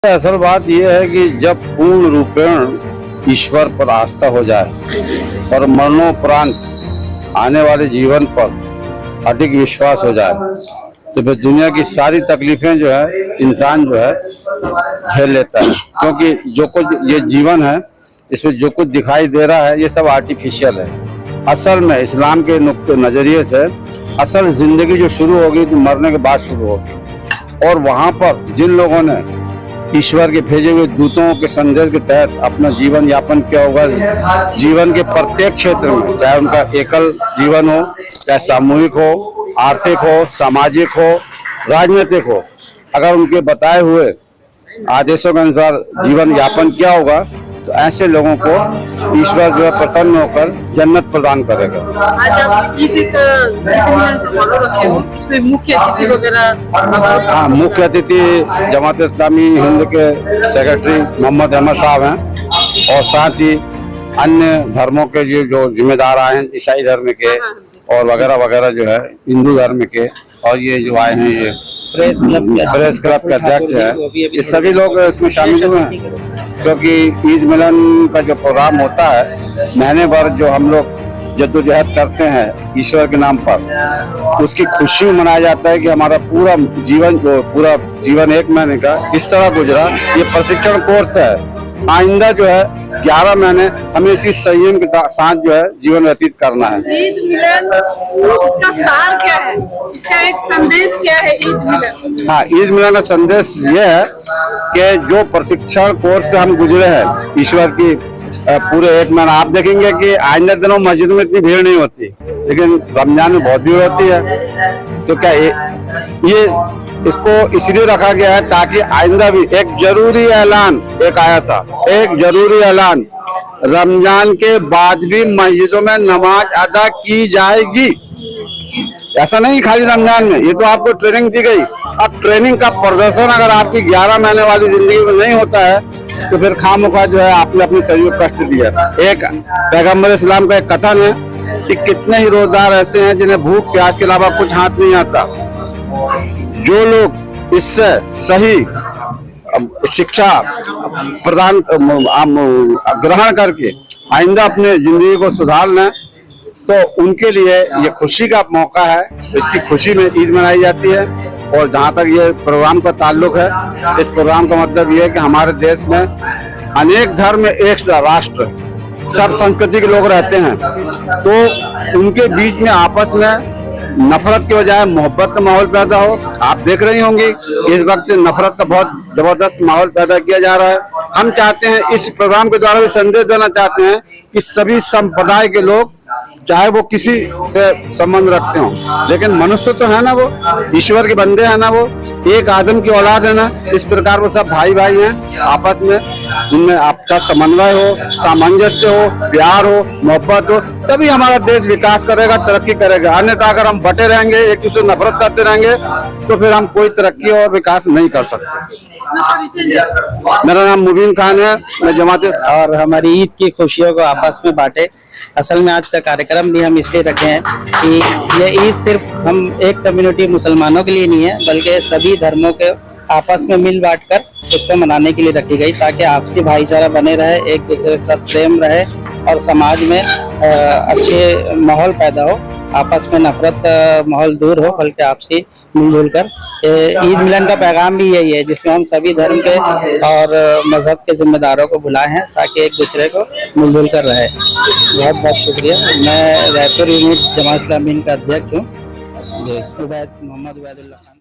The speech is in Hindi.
असल बात यह है कि जब पूर्ण रूपेण ईश्वर पर आस्था हो जाए और मरणोपरांत आने वाले जीवन पर अधिक विश्वास हो जाए तो फिर दुनिया की सारी तकलीफें जो है इंसान जो है झेल लेता है। क्योंकि जो कुछ ये जीवन है इसमें जो कुछ दिखाई दे रहा है ये सब आर्टिफिशियल है। असल में इस्लाम के नुक्ते नजरिए से असल जिंदगी जो शुरू होगी तो मरने के बाद शुरू होगी। और वहाँ पर जिन लोगों ने ईश्वर के भेजे हुए दूतों के संदेश के तहत अपना जीवन यापन किया होगा, जीवन के प्रत्येक क्षेत्र में, चाहे उनका एकल जीवन हो, चाहे सामूहिक हो, आर्थिक हो, सामाजिक हो, राजनीतिक हो, अगर उनके बताए हुए आदेशों के अनुसार जीवन यापन किया होगा तो ऐसे लोगों को ईश्वर जो है प्रसन्न होकर जन्नत प्रदान करेगा। आज आप ईद से फॉलो रखे हो, इसमें मुख्य अतिथि वगैरह? हाँ, मुख्य अतिथि जमात इस्लामी हिंद के सेक्रेटरी मोहम्मद अहमद साहब हैं और साथ ही अन्य धर्मों के जो जिम्मेदार आए हैं, ईसाई धर्म के और वगैरह वगैरह जो है हिंदू धर्म के, और ये जो आए हैं ये प्रेस क्लब के अध्यक्ष है, ये सभी लोग इसमें शामिल हुए हैं। क्योंकि ईद मिलन का जो प्रोग्राम होता है, महीने भर जो हम लोग जद्दोजहद करते हैं ईश्वर के नाम पर, उसकी खुशी में मनाया जाता है कि हमारा पूरा जीवन एक महीने का इस तरह गुजरा। ये प्रशिक्षण कोर्स है। आइंदा जो है 11 महीने हमें इसी संयम के साथ जो है जीवन व्यतीत करना है। ईद मिलन इसका सार क्या है, इसका एक संदेश क्या है ईद मिलन? हाँ, ईद मिलन का संदेश ये है कि जो प्रशिक्षण कोर्स से हम गुजरे हैं ईश्वर की पूरे एक महीना, आप देखेंगे कि आइंदा दिनों मस्जिद में इतनी भीड़ नहीं होती, लेकिन रमजान में बहुत भीड़ होती है। तो क्या ये इसको इसलिए रखा गया है ताकि आइंदा भी एक जरूरी ऐलान एक आया था, एक जरूरी ऐलान, रमजान के बाद भी मस्जिदों में नमाज अदा की जाएगी। ऐसा नहीं खाली रमजान में, ये तो आपको ट्रेनिंग दी गई। अब ट्रेनिंग का प्रदर्शन अगर आपकी 11 महीने वाली जिंदगी में नहीं होता है तो फिर खामखा जो है आपने अपने शरीर को कष्ट दिया। एक पैगंबर इस्लाम का एक कथन है कि कितने ही रोजगार ऐसे हैं जिन्हें भूख प्यास के अलावा कुछ हाथ नहीं आता। जो लोग इससे सही शिक्षा प्रदान ग्रहण करके आइंदा अपने जिंदगी को सुधार लें तो उनके लिए ये खुशी का मौका है। इसकी खुशी में ईद मनाई जाती है। और जहाँ तक ये प्रोग्राम का ताल्लुक है, इस प्रोग्राम का मतलब ये है कि हमारे देश में अनेक धर्म एक राष्ट्र, सब संस्कृति के लोग रहते हैं, तो उनके बीच में आपस में नफरत के बजाय मोहब्बत का माहौल पैदा हो। आप देख रही होंगी इस वक्त नफरत का बहुत जबरदस्त माहौल पैदा किया जा रहा है। हम चाहते हैं, इस प्रोग्राम के द्वारा भी संदेश देना चाहते हैं कि सभी संप्रदाय के लोग, चाहे वो किसी से संबंध रखते हो, लेकिन मनुष्य तो है ना, वो ईश्वर के बंदे हैं ना, वो एक आदम की औलाद है ना। इस प्रकार वो सब भाई भाई हैं आपस में, उनमें आपका समन्वय हो, सामंजस्य हो, प्यार हो, मोहब्बत हो, तभी हमारा देश विकास करेगा, तरक्की करेगा। अन्यथा अगर हम बटे रहेंगे, एक दूसरे नफरत करते रहेंगे तो फिर हम कोई तरक्की और विकास नहीं कर सकते। मेरा नाम मुबीन खान है, मैं जमात और हमारी ईद की खुशियों को आपस में बांटे। असल में आज का कार्यक्रम भी हम इसलिए रखे हैं कि ये ईद सिर्फ हम एक कम्युनिटी मुसलमानों के लिए नहीं है, बल्कि सभी धर्मों के आपस में मिल बांट कर इसको मनाने के लिए रखी गई, ताकि आपसी भाईचारा बने रहे, एक दूसरे के साथ प्रेम रहे और समाज में अच्छे माहौल पैदा हो, आपस में नफरत माहौल दूर हो, बल्कि आपसी मिलजुल कर। ईद मिलन का पैगाम भी यही है, जिसमें हम सभी धर्म के और मजहब के जिम्मेदारों को बुलाए हैं ताकि एक दूसरे को मिलजुल कर रहे। बहुत बहुत शुक्रिया। मैं रायपुर यूनिट जमात इस्लामी का अध्यक्ष हूँ, मोहम्मद उबैदुल्लाह खान।